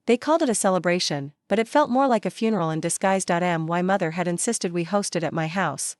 They called it a celebration, but it felt more like a funeral in disguise. My mother had insisted we host it at my house,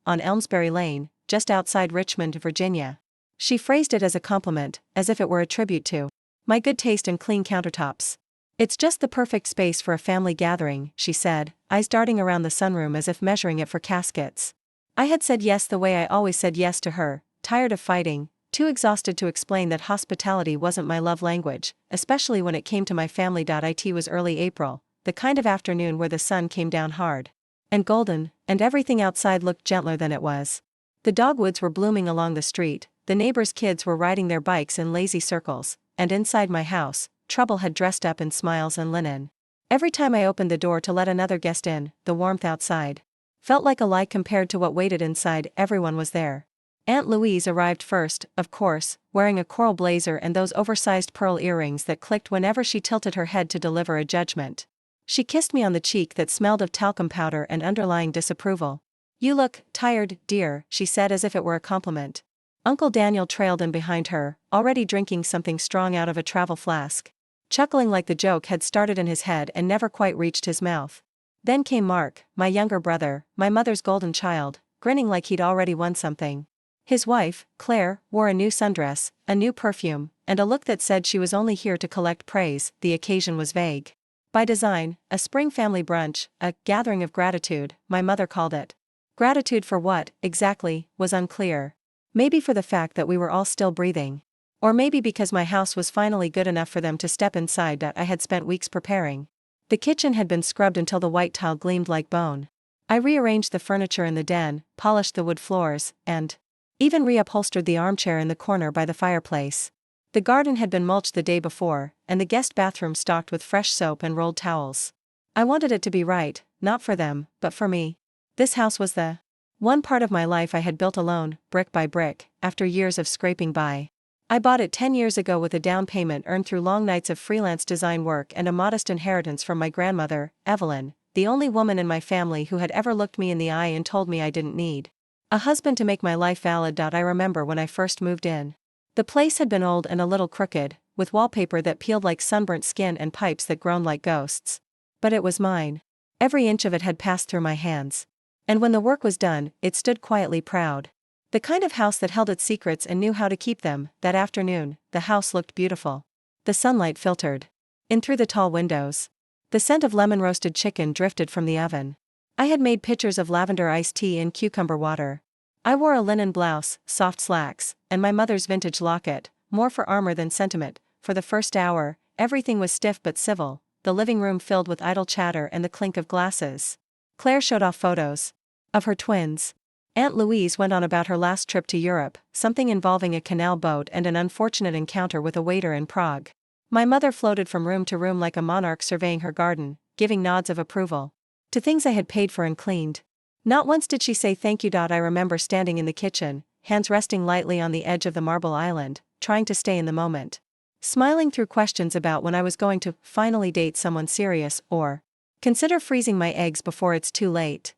on Elmsbury Lane, just outside Richmond, Virginia. She phrased it as a compliment, as if it were a tribute to my good taste and clean countertops. It's just the perfect space for a family gathering, she said, eyes darting around the sunroom as if measuring it for caskets. I had said yes the way I always said yes to her, tired of fighting, too exhausted to explain that hospitality wasn't my love language, especially when it came to my family. It was early April, the kind of afternoon where the sun came down hard and golden, and everything outside looked gentler than it was. The dogwoods were blooming along the street, the neighbors' kids were riding their bikes in lazy circles, and inside my house, trouble had dressed up in smiles and linen. Every time I opened the door to let another guest in, the warmth outside felt like a lie compared to what waited inside. Everyone was there. Aunt Louise arrived first, of course, wearing a coral blazer and those oversized pearl earrings that clicked whenever she tilted her head to deliver a judgment. She kissed me on the cheek that smelled of talcum powder and underlying disapproval. "You look tired, dear," she said as if it were a compliment. Uncle Daniel trailed in behind her, already drinking something strong out of a travel flask, chuckling like the joke had started in his head and never quite reached his mouth. Then came Mark, my younger brother, my mother's golden child, grinning like he'd already won something. His wife, Claire, wore a new sundress, a new perfume, and a look that said she was only here to collect praise. The occasion was vague. By design, a spring family brunch, a gathering of gratitude, my mother called it. Gratitude for what, exactly, was unclear. Maybe for the fact that we were all still breathing. Or maybe because my house was finally good enough for them to step inside that I had spent weeks preparing. The kitchen had been scrubbed until the white tile gleamed like bone. I rearranged the furniture in the den, polished the wood floors, and even reupholstered the armchair in the corner by the fireplace. The garden had been mulched the day before, and the guest bathroom stocked with fresh soap and rolled towels. I wanted it to be right, not for them, but for me. This house was the one part of my life I had built alone, brick by brick, after years of scraping by. I bought it 10 years ago with a down payment earned through long nights of freelance design work and a modest inheritance from my grandmother, Evelyn, the only woman in my family who had ever looked me in the eye and told me I didn't need a husband to make my life valid. I remember when I first moved in. The place had been old and a little crooked, with wallpaper that peeled like sunburnt skin and pipes that groaned like ghosts. But it was mine. Every inch of it had passed through my hands. And when the work was done, it stood quietly proud. The kind of house that held its secrets and knew how to keep them. That afternoon, the house looked beautiful. The sunlight filtered in through the tall windows. The scent of lemon-roasted chicken drifted from the oven. I had made pitchers of lavender iced tea and cucumber water. I wore a linen blouse, soft slacks, and my mother's vintage locket, more for armor than sentiment. For the first hour, everything was stiff but civil, the living room filled with idle chatter and the clink of glasses. Claire showed off photos of her twins. Aunt Louise went on about her last trip to Europe, something involving a canal boat and an unfortunate encounter with a waiter in Prague. My mother floated from room to room like a monarch surveying her garden, giving nods of approval to things I had paid for and cleaned. Not once did she say thank you. I remember standing in the kitchen, hands resting lightly on the edge of the marble island, trying to stay in the moment. Smiling through questions about when I was going to finally date someone serious or consider freezing my eggs before it's too late.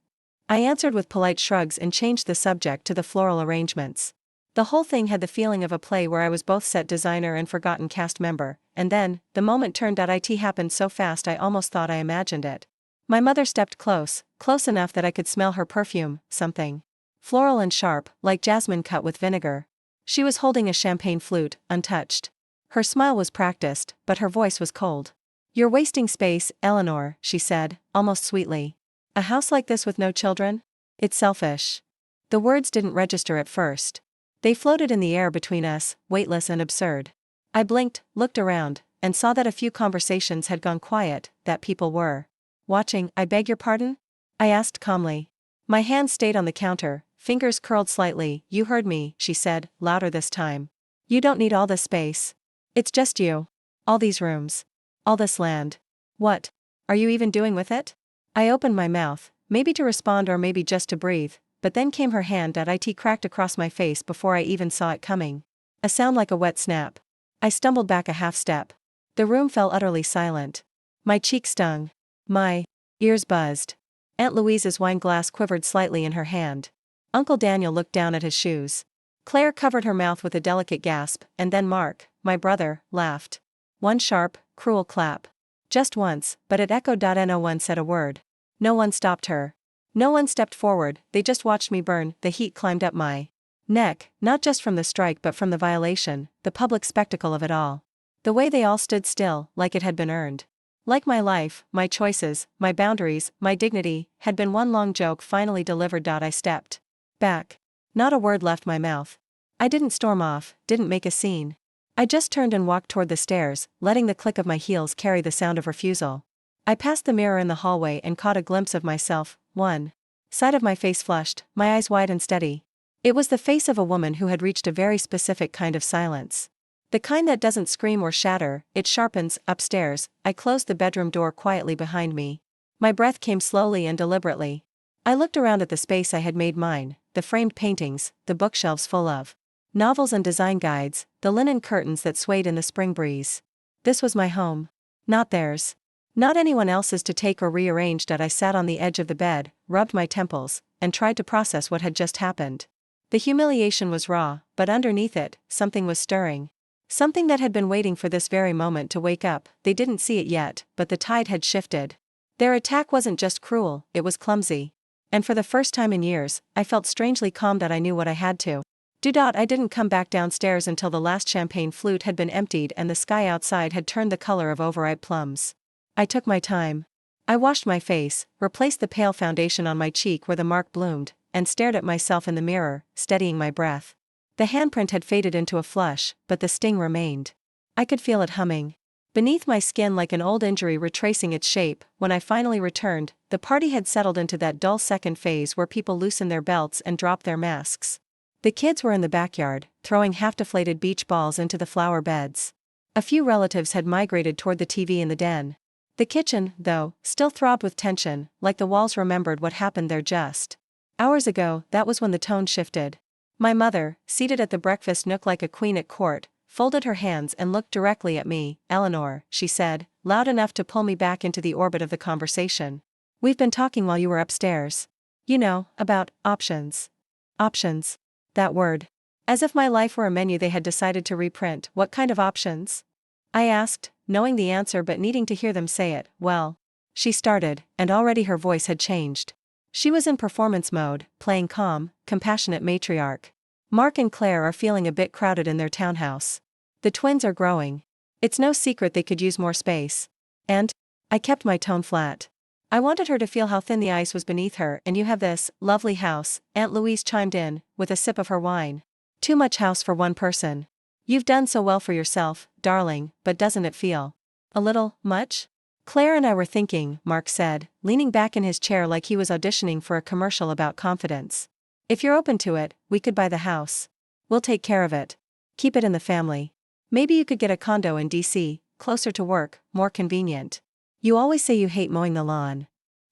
I answered with polite shrugs and changed the subject to the floral arrangements. The whole thing had the feeling of a play where I was both set designer and forgotten cast member, and then, the moment turned. It happened so fast I almost thought I imagined it. My mother stepped close enough that I could smell her perfume, something floral and sharp, like jasmine cut with vinegar. She was holding a champagne flute, untouched. Her smile was practiced, but her voice was cold. "You're wasting space, Eleanor," she said, almost sweetly. "A house like this with no children? It's selfish." The words didn't register at first. They floated in the air between us, weightless and absurd. I blinked, looked around, and saw that a few conversations had gone quiet, that people were watching. "I beg your pardon?" I asked calmly. My hand stayed on the counter, fingers curled slightly. "You heard me," she said, louder this time. "You don't need all this space. It's just you. All these rooms. All this land. What are you even doing with it?" I opened my mouth, maybe to respond or maybe just to breathe, but then came her hand. It cracked across my face before I even saw it coming. A sound like a wet snap. I stumbled back a half step. The room fell utterly silent. My cheek stung. My ears buzzed. Aunt Louise's wine glass quivered slightly in her hand. Uncle Daniel looked down at his shoes. Claire covered her mouth with a delicate gasp, and then Mark, my brother, laughed. One sharp, cruel clap. Just once, but it echoed. No one said a word. No one stopped her. No one stepped forward, they just watched me burn. The heat climbed up my neck, not just from the strike but from the violation, the public spectacle of it all. The way they all stood still, like it had been earned. Like my life, my choices, my boundaries, my dignity, had been one long joke finally delivered. I stepped back. Not a word left my mouth. I didn't storm off, didn't make a scene. I just turned and walked toward the stairs, letting the click of my heels carry the sound of refusal. I passed the mirror in the hallway and caught a glimpse of myself, one side of my face flushed, my eyes wide and steady. It was the face of a woman who had reached a very specific kind of silence. The kind that doesn't scream or shatter, it sharpens. Upstairs, I closed the bedroom door quietly behind me. My breath came slowly and deliberately. I looked around at the space I had made mine, the framed paintings, the bookshelves full of novels and design guides, the linen curtains that swayed in the spring breeze. This was my home. Not theirs. Not anyone else's to take or rearrange. I sat on the edge of the bed, rubbed my temples, and tried to process what had just happened. The humiliation was raw, but underneath it, something was stirring. Something that had been waiting for this very moment to wake up. They didn't see it yet, but the tide had shifted. Their attack wasn't just cruel, it was clumsy. And for the first time in years, I felt strangely calm that I knew what I had to do. I didn't come back downstairs until the last champagne flute had been emptied and the sky outside had turned the color of overripe plums. I took my time. I washed my face, replaced the pale foundation on my cheek where the mark bloomed, and stared at myself in the mirror, steadying my breath. The handprint had faded into a flush, but the sting remained. I could feel it humming beneath my skin like an old injury retracing its shape. When I finally returned, the party had settled into that dull second phase where people loosen their belts and drop their masks. The kids were in the backyard, throwing half-deflated beach balls into the flower beds. A few relatives had migrated toward the TV in the den. The kitchen, though, still throbbed with tension, like the walls remembered what happened there just hours ago. That was when the tone shifted. My mother, seated at the breakfast nook like a queen at court, folded her hands and looked directly at me. "Eleanor," she said, loud enough to pull me back into the orbit of the conversation. "We've been talking while you were upstairs. You know, about options." Options. That word. As if my life were a menu they had decided to reprint. "What kind of options?" I asked, knowing the answer but needing to hear them say it. "Well," she started, and already her voice had changed. She was in performance mode, playing calm, compassionate matriarch. "Mark and Claire are feeling a bit crowded in their townhouse. The twins are growing. It's no secret they could use more space. And," I kept my tone flat. I wanted her to feel how thin the ice was beneath her. "And you have this lovely house," Aunt Louise chimed in, with a sip of her wine. "Too much house for one person. You've done so well for yourself, darling, but doesn't it feel a little much?" "Claire and I were thinking," Mark said, leaning back in his chair like he was auditioning for a commercial about confidence. "If you're open to it, we could buy the house. We'll take care of it. Keep it in the family. Maybe you could get a condo in DC, closer to work, more convenient. You always say you hate mowing the lawn."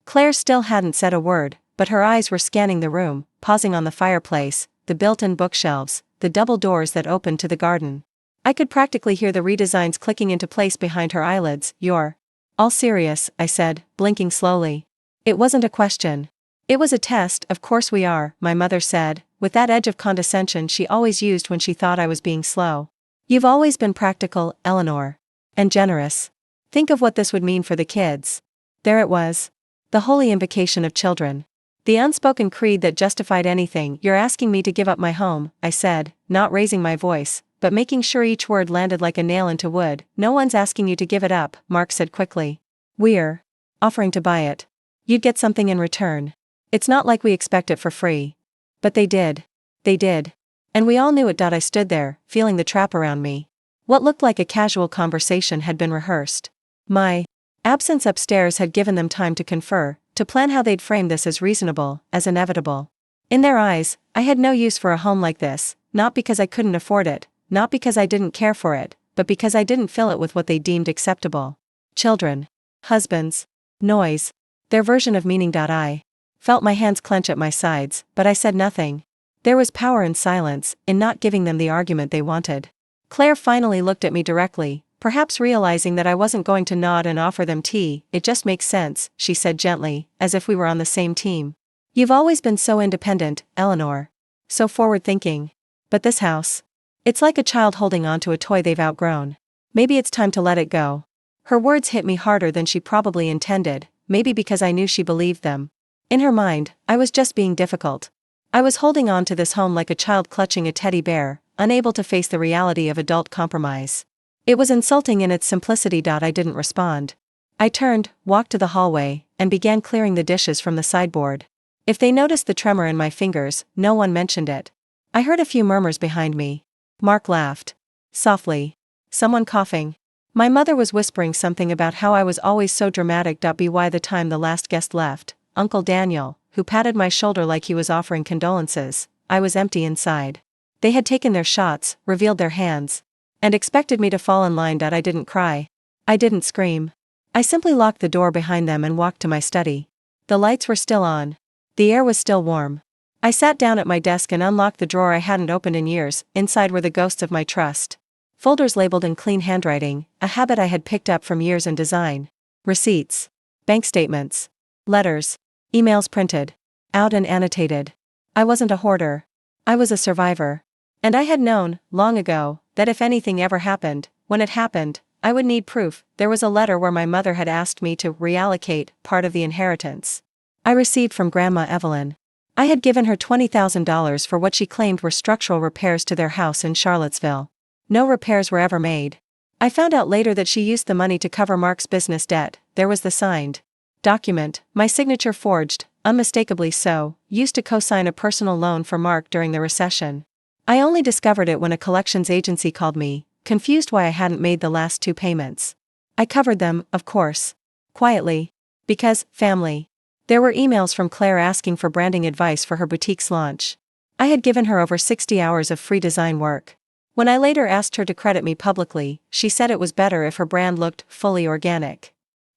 Claire still hadn't said a word, but her eyes were scanning the room, pausing on the fireplace, the built-in bookshelves, the double doors that opened to the garden. I could practically hear the redesigns clicking into place behind her eyelids. "You're all serious," I said, blinking slowly. It wasn't a question. It was a test. "Of course we are," my mother said, with that edge of condescension she always used when she thought I was being slow. "You've always been practical, Eleanor. And generous. Think of what this would mean for the kids." There it was. The holy invocation of children. The unspoken creed that justified anything. "You're asking me to give up my home," I said, not raising my voice, but making sure each word landed like a nail into wood. "No one's asking you to give it up," Mark said quickly. "We're offering to buy it. You'd get something in return. It's not like we expect it for free." But they did. They did. And we all knew it. I stood there, feeling the trap around me. What looked like a casual conversation had been rehearsed. My absence upstairs had given them time to confer, to plan how they'd frame this as reasonable, as inevitable. In their eyes, I had no use for a home like this, not because I couldn't afford it, not because I didn't care for it, but because I didn't fill it with what they deemed acceptable. Children. Husbands. Noise. Their version of meaning. I felt my hands clench at my sides, but I said nothing. There was power in silence, in not giving them the argument they wanted. Claire finally looked at me directly, perhaps realizing that I wasn't going to nod and offer them tea. "It just makes sense," she said gently, as if we were on the same team. "You've always been so independent, Eleanor. So forward-thinking. But this house? It's like a child holding on to a toy they've outgrown. Maybe it's time to let it go." Her words hit me harder than she probably intended, maybe because I knew she believed them. In her mind, I was just being difficult. I was holding on to this home like a child clutching a teddy bear, unable to face the reality of adult compromise. It was insulting in its simplicity. I didn't respond. I turned, walked to the hallway, and began clearing the dishes from the sideboard. If they noticed the tremor in my fingers, no one mentioned it. I heard a few murmurs behind me. Mark laughed. Softly. Someone coughing. My mother was whispering something about how I was always so dramatic. By the time the last guest left, Uncle Daniel, who patted my shoulder like he was offering condolences, I was empty inside. They had taken their shots, revealed their hands, and expected me to fall in line. I didn't cry. I didn't scream. I simply locked the door behind them and walked to my study. The lights were still on. The air was still warm. I sat down at my desk and unlocked the drawer I hadn't opened in years. Inside were the ghosts of my trust. Folders labeled in clean handwriting, a habit I had picked up from years in design. Receipts. Bank statements. Letters. Emails printed out and annotated. I wasn't a hoarder. I was a survivor. And I had known, long ago, that if anything ever happened, when it happened, I would need proof. There was a letter where my mother had asked me to reallocate part of the inheritance I received from Grandma Evelyn. I had given her $20,000 for what she claimed were structural repairs to their house in Charlottesville. No repairs were ever made. I found out later that she used the money to cover Mark's business debt. There was the signed document, my signature forged, unmistakably so, used to co-sign a personal loan for Mark during the recession. I only discovered it when a collections agency called me, confused why I hadn't made the last 2 payments. I covered them, of course. Quietly. Because, family. There were emails from Claire asking for branding advice for her boutique's launch. I had given her over 60 hours of free design work. When I later asked her to credit me publicly, she said it was better if her brand looked fully organic.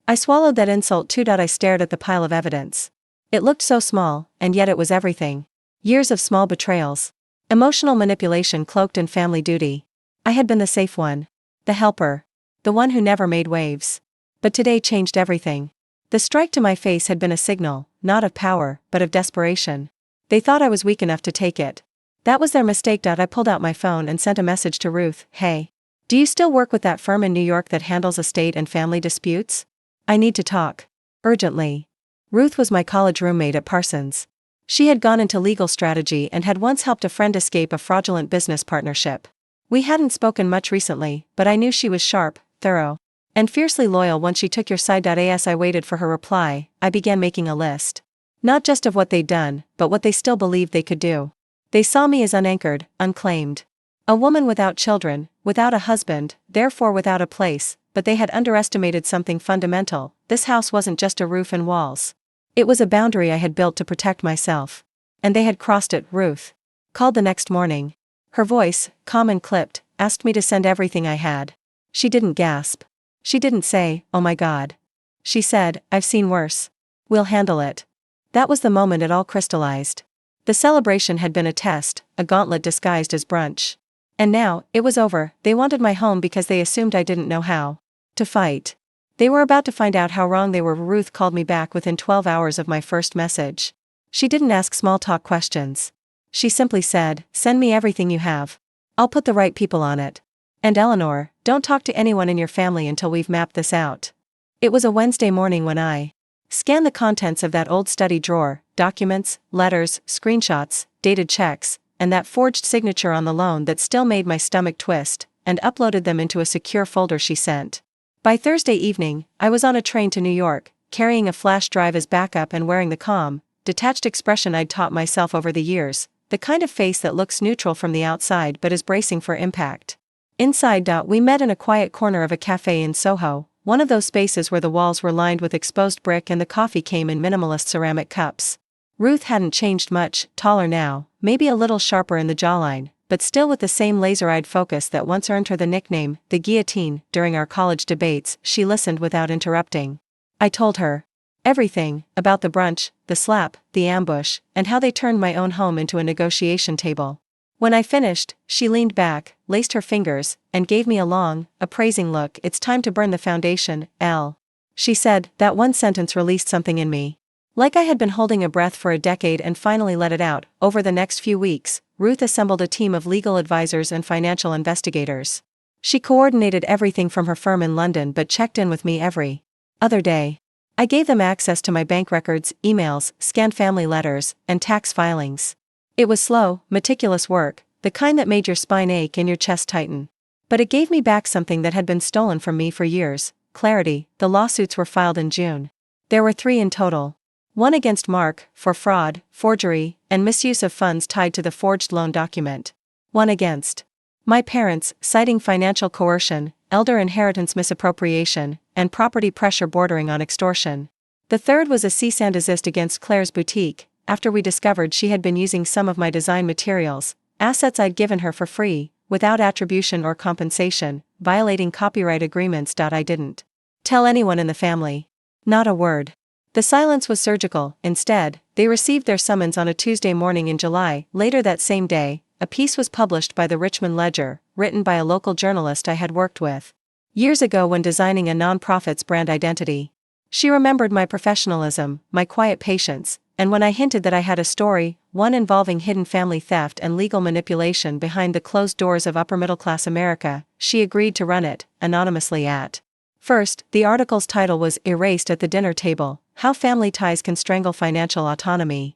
I swallowed that insult too. I stared at the pile of evidence. It looked so small, and yet it was everything. Years of small betrayals. Emotional manipulation cloaked in family duty. I had been the safe one. The helper. The one who never made waves. But today changed everything. The strike to my face had been a signal, not of power, but of desperation. They thought I was weak enough to take it. That was their mistake. I pulled out my phone and sent a message to Ruth. Hey. Do you still work with that firm in New York that handles estate and family disputes? I need to talk. Urgently. Ruth was my college roommate at Parsons. She had gone into legal strategy and had once helped a friend escape a fraudulent business partnership. We hadn't spoken much recently, but I knew she was sharp, thorough, and fiercely loyal once she took your side. As I waited for her reply, I began making a list. Not just of what they'd done, but what they still believed they could do. They saw me as unanchored, unclaimed. A woman without children, without a husband, therefore without a place, but they had underestimated something fundamental. This house wasn't just a roof and walls. It was a boundary I had built to protect myself. And they had crossed it. Ruth called the next morning. Her voice, calm and clipped, asked me to send everything I had. She didn't gasp. She didn't say, "Oh my God." She said, "I've seen worse. We'll handle it." That was the moment it all crystallized. The celebration had been a test, a gauntlet disguised as brunch. And now, it was over. They wanted my home because they assumed I didn't know how to fight. They were about to find out how wrong they were. Ruth called me back within 12 hours of my first message. She didn't ask small talk questions. She simply said, "Send me everything you have. I'll put the right people on it. And Eleanor, don't talk to anyone in your family until we've mapped this out." It was a Wednesday morning when I scanned the contents of that old study drawer, documents, letters, screenshots, dated checks, and that forged signature on the loan that still made my stomach twist, and uploaded them into a secure folder she sent. By Thursday evening, I was on a train to New York, carrying a flash drive as backup and wearing the calm, detached expression I'd taught myself over the years, the kind of face that looks neutral from the outside but is bracing for impact. Inside. We met in a quiet corner of a cafe in Soho, one of those spaces where the walls were lined with exposed brick and the coffee came in minimalist ceramic cups. Ruth hadn't changed much, taller now, maybe a little sharper in the jawline, but still with the same laser-eyed focus that once earned her the nickname, the guillotine. During our college debates, she listened without interrupting. I told her everything, about the brunch, the slap, the ambush, and how they turned my own home into a negotiation table. When I finished, she leaned back, laced her fingers, and gave me a long, appraising look. "It's time to burn the foundation, Elle." She said. That one sentence released something in me. Like I had been holding a breath for a decade and finally let it out. Over the next few weeks, Ruth assembled a team of legal advisors and financial investigators. She coordinated everything from her firm in London but checked in with me every other day. I gave them access to my bank records, emails, scanned family letters, and tax filings. It was slow, meticulous work, the kind that made your spine ache and your chest tighten. But it gave me back something that had been stolen from me for years: clarity. The lawsuits were filed in June. There were 3 in total. One against Mark, for fraud, forgery, and misuse of funds tied to the forged loan document. One against my parents, citing financial coercion, elder inheritance misappropriation, and property pressure bordering on extortion. The third was a cease and desist against Claire's boutique, after we discovered she had been using some of my design materials, assets I'd given her for free, without attribution or compensation, violating copyright agreements. I didn't tell anyone in the family. Not a word. The silence was surgical. Instead, they received their summons on a Tuesday morning in July. Later that same day, a piece was published by the Richmond Ledger, written by a local journalist I had worked with years ago when designing a nonprofit's brand identity. She remembered my professionalism, my quiet patience, and when I hinted that I had a story, one involving hidden family theft and legal manipulation behind the closed doors of upper-middle-class America, she agreed to run it, anonymously at first. The article's title was "Erased at the Dinner Table: How Family Ties Can Strangle Financial Autonomy."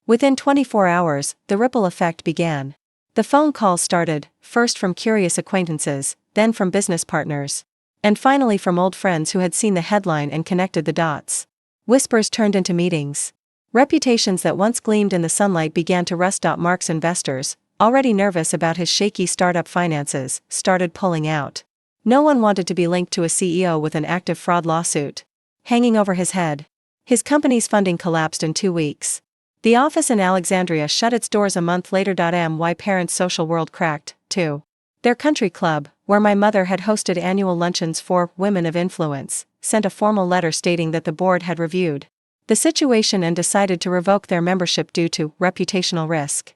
Within 24 hours, the ripple effect began. The phone calls started, first from curious acquaintances, then from business partners, and finally from old friends who had seen the headline and connected the dots. Whispers turned into meetings. Reputations that once gleamed in the sunlight began to rust. Mark's investors, already nervous about his shaky startup finances, started pulling out. No one wanted to be linked to a CEO with an active fraud lawsuit hanging over his head. His company's funding collapsed in 2 weeks. The office in Alexandria shut its doors a month later. My parents' social world cracked, too. Their country club, where my mother had hosted annual luncheons for women of influence, sent a formal letter stating that the board had reviewed the situation and decided to revoke their membership due to reputational risk.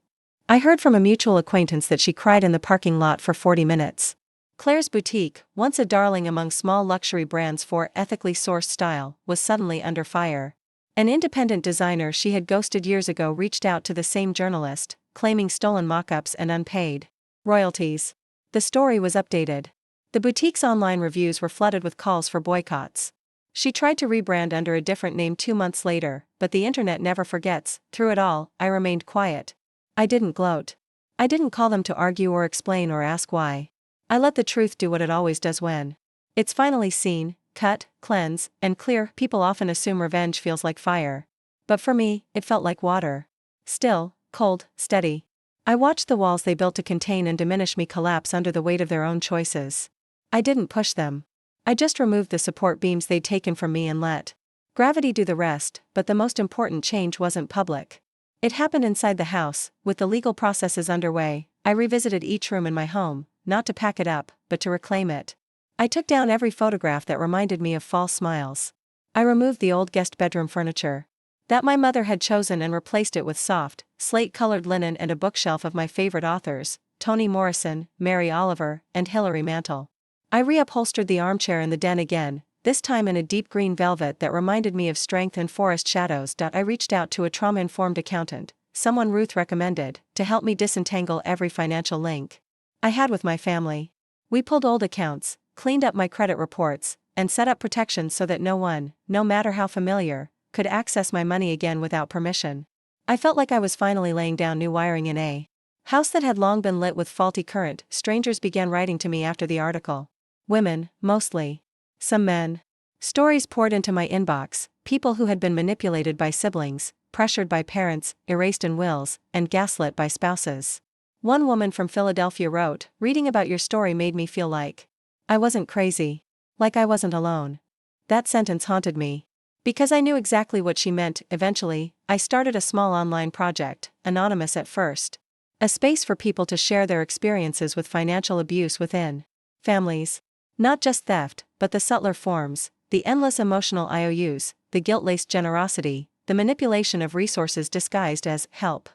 I heard from a mutual acquaintance that she cried in the parking lot for 40 minutes. Claire's boutique, once a darling among small luxury brands for ethically sourced style, was suddenly under fire. An independent designer she had ghosted years ago reached out to the same journalist, claiming stolen mock-ups and unpaid royalties. The story was updated. The boutique's online reviews were flooded with calls for boycotts. She tried to rebrand under a different name 2 months later, but the internet never forgets. Through it all, I remained quiet. I didn't gloat. I didn't call them to argue or explain or ask why. I let the truth do what it always does when it's finally seen, cut, cleanse, and clear. People often assume revenge feels like fire. But for me, it felt like water. Still, cold, steady. I watched the walls they built to contain and diminish me collapse under the weight of their own choices. I didn't push them. I just removed the support beams they'd taken from me and let gravity do the rest. But the most important change wasn't public. It happened inside the house. With the legal processes underway, I revisited each room in my home, not to pack it up, but to reclaim it. I took down every photograph that reminded me of false smiles. I removed the old guest bedroom furniture that my mother had chosen and replaced it with soft, slate-colored linen and a bookshelf of my favorite authors, Toni Morrison, Mary Oliver, and Hilary Mantel. I reupholstered the armchair in the den again, this time in a deep green velvet that reminded me of strength and forest shadows. I reached out to a trauma-informed accountant, someone Ruth recommended, to help me disentangle every financial link I had with my family. We pulled old accounts, cleaned up my credit reports, and set up protections so that no one, no matter how familiar, could access my money again without permission. I felt like I was finally laying down new wiring in a house that had long been lit with faulty current. Strangers began writing to me after the article. Women, mostly. Some men. Stories poured into my inbox, people who had been manipulated by siblings, pressured by parents, erased in wills, and gaslit by spouses. One woman from Philadelphia wrote, "Reading about your story made me feel like I wasn't crazy. Like I wasn't alone." That sentence haunted me. Because I knew exactly what she meant. Eventually, I started a small online project, anonymous at first. A space for people to share their experiences with financial abuse within families. Not just theft, but the subtler forms, the endless emotional IOUs, the guilt-laced generosity, the manipulation of resources disguised as help.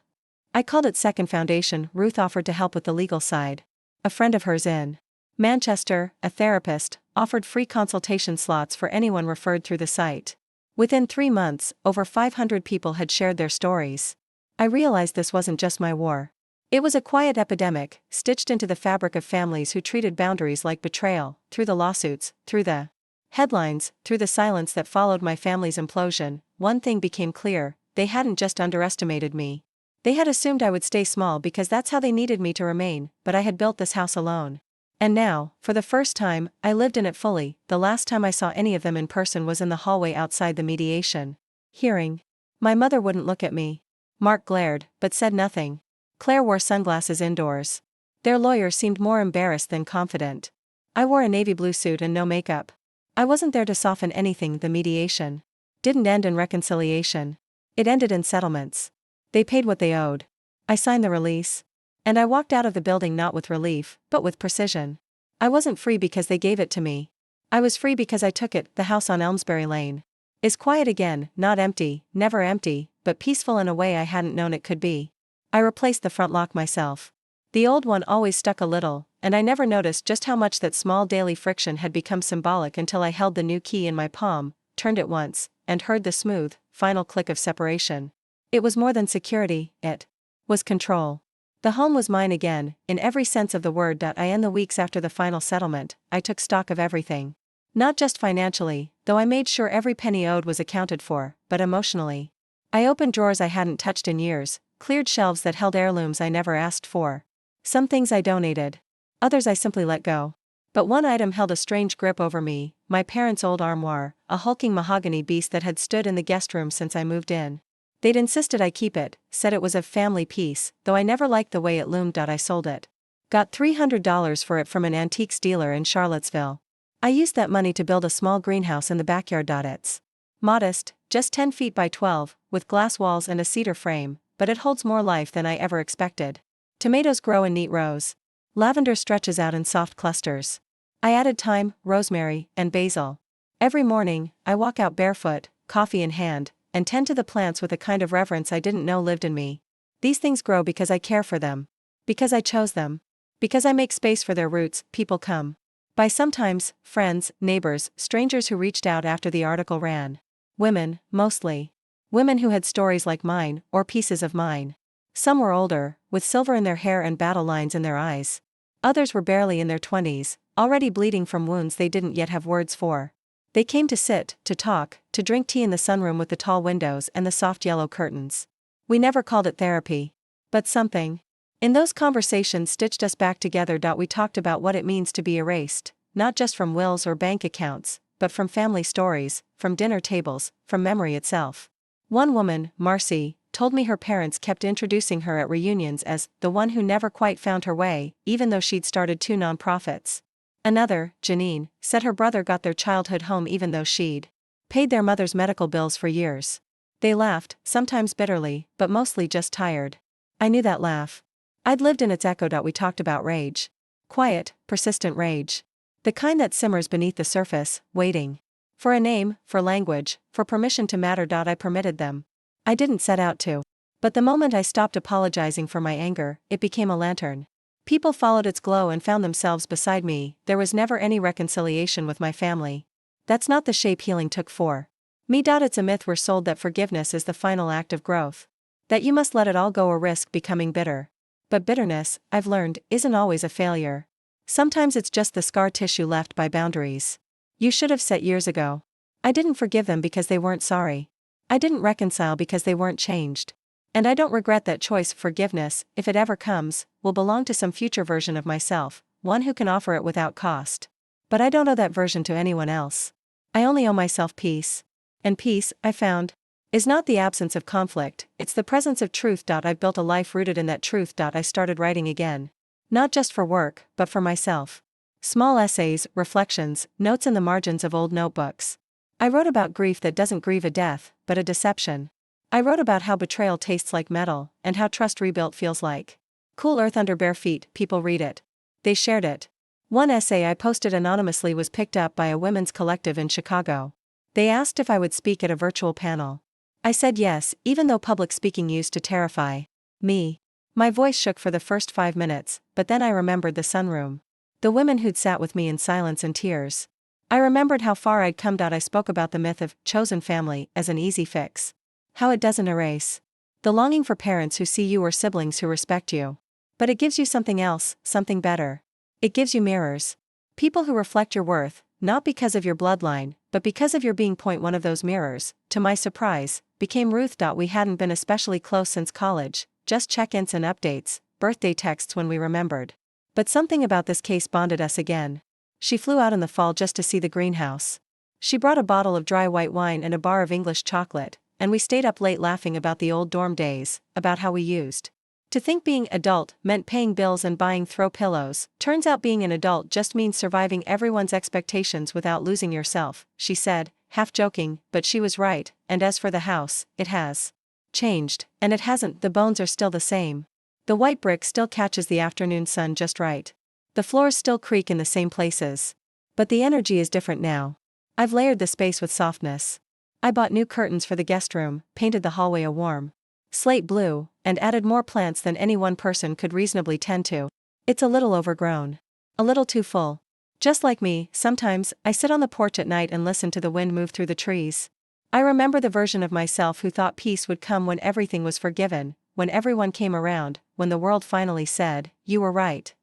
I called it Second Foundation. Ruth offered to help with the legal side. A friend of hers in Manchester, a therapist, offered free consultation slots for anyone referred through the site. Within 3 months, over 500 people had shared their stories. I realized this wasn't just my war. It was a quiet epidemic, stitched into the fabric of families who treated boundaries like betrayal, through the lawsuits, through the headlines, through the silence that followed my family's implosion. One thing became clear: they hadn't just underestimated me. They had assumed I would stay small because that's how they needed me to remain, but I had built this house alone. And now, for the first time, I lived in it fully. The last time I saw any of them in person was in the hallway outside the mediation hearing. My mother wouldn't look at me. Mark glared, but said nothing. Claire wore sunglasses indoors. Their lawyer seemed more embarrassed than confident. I wore a navy blue suit and no makeup. I wasn't there to soften anything. The mediation didn't end in reconciliation. It ended in settlements. They paid what they owed. I signed the release. And I walked out of the building not with relief, but with precision. I wasn't free because they gave it to me. I was free because I took it. The house on Elmsbury Lane is quiet again, not empty, never empty, but peaceful in a way I hadn't known it could be. I replaced the front lock myself. The old one always stuck a little, and I never noticed just how much that small daily friction had become symbolic until I held the new key in my palm, turned it once, and heard the smooth, final click of separation. It was more than security, it was control. The home was mine again, in every sense of the word. In the weeks after the final settlement, I took stock of everything. Not just financially, though I made sure every penny owed was accounted for, but emotionally. I opened drawers I hadn't touched in years, cleared shelves that held heirlooms I never asked for. Some things I donated. Others I simply let go. But one item held a strange grip over me: my parents' old armoire, a hulking mahogany beast that had stood in the guest room since I moved in. They'd insisted I keep it, said it was a family piece, though I never liked the way it loomed. I sold it. Got $300 for it from an antiques dealer in Charlottesville. I used that money to build a small greenhouse in the backyard. It's modest, just 10 feet by 12, with glass walls and a cedar frame, but it holds more life than I ever expected. Tomatoes grow in neat rows. Lavender stretches out in soft clusters. I added thyme, rosemary, and basil. Every morning, I walk out barefoot, coffee in hand, and tend to the plants with a kind of reverence I didn't know lived in me. These things grow because I care for them. Because I chose them. Because I make space for their roots. People come by, sometimes friends, neighbors, strangers who reached out after the article ran. Women, mostly. Women who had stories like mine, or pieces of mine. Some were older, with silver in their hair and battle lines in their eyes. Others were barely in their 20s, already bleeding from wounds they didn't yet have words for. They came to sit, to talk, to drink tea in the sunroom with the tall windows and the soft yellow curtains. We never called it therapy. But something in those conversations stitched us back together. We talked about what it means to be erased, not just from wills or bank accounts, but from family stories, from dinner tables, from memory itself. One woman, Marcy, told me her parents kept introducing her at reunions as the one who never quite found her way, even though she'd started 2 nonprofits. Another, Janine, said her brother got their childhood home even though she'd paid their mother's medical bills for years. They laughed, sometimes bitterly, but mostly just tired. I knew that laugh. I'd lived in its echo. We talked about rage. Quiet, persistent rage. The kind that simmers beneath the surface, waiting for a name, for language, for permission to matter. I permitted them. I didn't set out to. But the moment I stopped apologizing for my anger, it became a lantern. People followed its glow and found themselves beside me. There was never any reconciliation with my family. That's not the shape healing took for me. It's a myth we're sold that forgiveness is the final act of growth. That you must let it all go or risk becoming bitter. But bitterness, I've learned, isn't always a failure. Sometimes it's just the scar tissue left by boundaries you should have set years ago. I didn't forgive them because they weren't sorry. I didn't reconcile because they weren't changed. And I don't regret that choice. Forgiveness, if it ever comes, will belong to some future version of myself, one who can offer it without cost. But I don't owe that version to anyone else. I only owe myself peace. And peace, I found, is not the absence of conflict, it's the presence of truth. I've built a life rooted in that truth. I started writing again. Not just for work, but for myself. Small essays, reflections, notes in the margins of old notebooks. I wrote about grief that doesn't grieve a death, but a deception. I wrote about how betrayal tastes like metal, and how trust rebuilt feels like cool earth under bare feet. People read it. They shared it. One essay I posted anonymously was picked up by a women's collective in Chicago. They asked if I would speak at a virtual panel. I said yes, even though public speaking used to terrify me. My voice shook for the first 5 minutes, but then I remembered the sunroom. The women who'd sat with me in silence and tears. I remembered how far I'd come. I spoke about the myth of chosen family as an easy fix. How it doesn't erase the longing for parents who see you or siblings who respect you. But it gives you something else, something better. It gives you mirrors. People who reflect your worth, not because of your bloodline, but because of your being. One of those mirrors, to my surprise, became Ruth. We hadn't been especially close since college, just check-ins and updates, birthday texts when we remembered. But something about this case bonded us again. She flew out in the fall just to see the greenhouse. She brought a bottle of dry white wine and a bar of English chocolate, and we stayed up late laughing about the old dorm days, about how we used to think being adult meant paying bills and buying throw pillows. Turns out being an adult just means surviving everyone's expectations without losing yourself, she said, half joking, but she was right. And as for the house, it has changed, and it hasn't. The bones are still the same. The white brick still catches the afternoon sun just right. The floors still creak in the same places. But the energy is different now. I've layered the space with softness. I bought new curtains for the guest room, painted the hallway a warm slate blue, and added more plants than any one person could reasonably tend to. It's a little overgrown. A little too full. Just like me, sometimes, I sit on the porch at night and listen to the wind move through the trees. I remember the version of myself who thought peace would come when everything was forgiven, when everyone came around, when the world finally said, "You were right."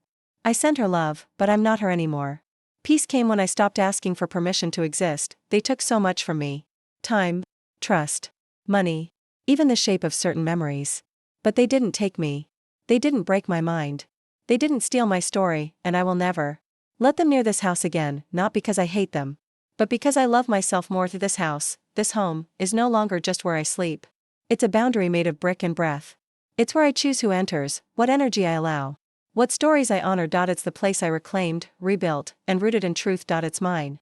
I sent her love, but I'm not her anymore. Peace came when I stopped asking for permission to exist. They took so much from me. Time, trust, money, even the shape of certain memories. But they didn't take me. They didn't break my mind. They didn't steal my story, and I will never let them near this house again, not because I hate them, but because I love myself more. This house, this home, is no longer just where I sleep. It's a boundary made of brick and breath. It's where I choose who enters, what energy I allow, what stories I honor. It's the place I reclaimed, rebuilt, and rooted in truth. It's mine.